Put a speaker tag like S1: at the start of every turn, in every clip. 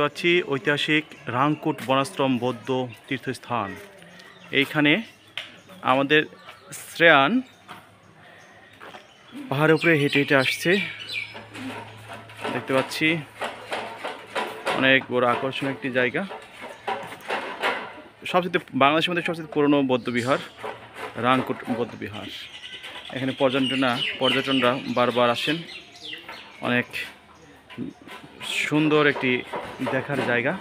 S1: পাচ্ছি ঐতিহাসিক রাংকুট বনাশ্রম বৌদ্ধ তীর্থস্থান। এইখানে আমাদের শ্রেয়ান পাহাড়ের উপরে হেঁটে হেঁটে আসছে। দেখতে পাচ্ছি অনেক বড় আকর্ষণীয় একটি জায়গা। সবচেয়ে বাংলাদেশের মধ্যে সবচেয়ে পুরনো বৌদ্ধবিহার রাংকুট বৌদ্ধবিহার। এখানে পর্যটনরা বারবার আসেন। অনেক সুন্দর একটি দেখার জায়গা,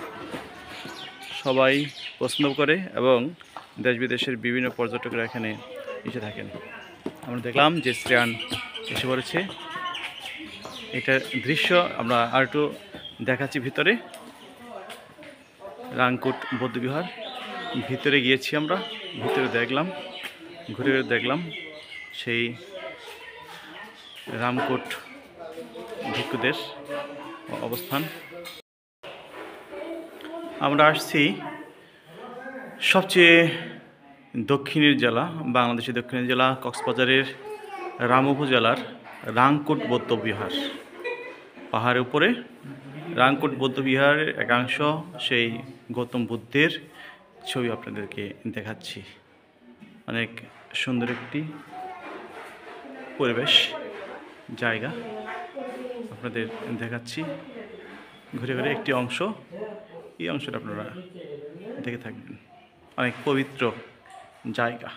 S1: সবাই পছন্দ করে এবং দেশ বিদেশের বিভিন্ন পর্যটকরা এখানে এসে থাকেন। আমরা দেখলাম যে শ্রেয়ান এসে পড়েছে। এটার দৃশ্য আমরা আর একটু দেখাচ্ছি। ভিতরে রাংকুট বৌদ্ধবিহার ভিতরে গিয়েছি আমরা, ভিতরে দেখলাম, ঘুরে দেখলাম সেই রাংকুট ভিক্ষুদের অবস্থান। আমরা আসছি সবচেয়ে দক্ষিণের জেলা, বাংলাদেশের দক্ষিণের জেলা কক্সবাজারের রামু জেলার রাংকুট বৌদ্ধবিহার। পাহাড়ের উপরে রাংকুট বৌদ্ধবিহারের একাংশ সেই গৌতম বুদ্ধের ছবি আপনাদেরকে দেখাচ্ছি। অনেক সুন্দর একটি পরিবেশ জায়গা আপনাদের দেখাচ্ছি ঘুরে ঘুরে একটি অংশ। এই অংশটা আপনারা দেখে থাকবেন। অনেক পবিত্র জায়গা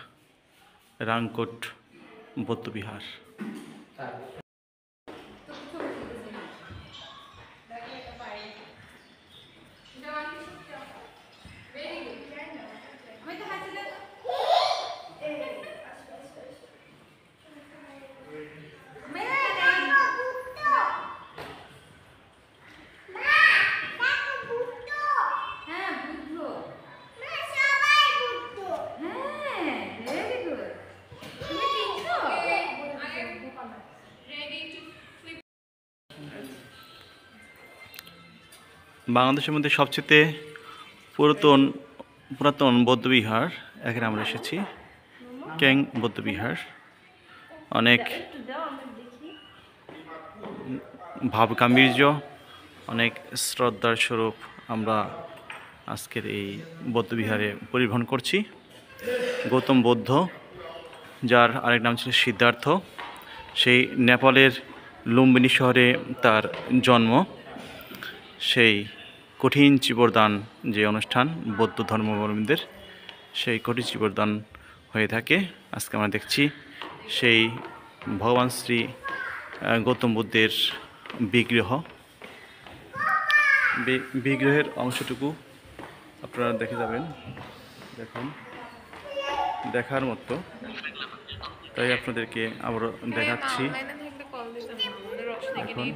S1: রাংকুট বৌদ্ধবিহার। বাংলাদেশের মধ্যে সবচেয়ে পুরাতন বৌদ্ধবিহার এখানে আমরা এসেছি, কেং বৌদ্ধবিহার। অনেক ভাব গাম্ভীর্য, অনেক শ্রদ্ধার স্বরূপ আমরা আজকের এই বৌদ্ধবিহারে পরিবহন করছি। গৌতম বুদ্ধ, যার আরেক নাম ছিল সিদ্ধার্থ, সেই নেপালের লুম্বিনী শহরে তার জন্ম। সেই কঠিন চিবরদান যে অনুষ্ঠান বৌদ্ধ ধর্মাবলম্বীদের, সেই কঠিন চিবরদান হয়ে থাকে। আজকে আমরা দেখছি সেই ভগবান শ্রী গৌতম বুদ্ধের বিগ্রহের অংশটুকু আপনারা দেখে যাবেন। দেখুন, দেখার মতো, তাই আপনাদেরকে আবারও দেখাচ্ছি। এখন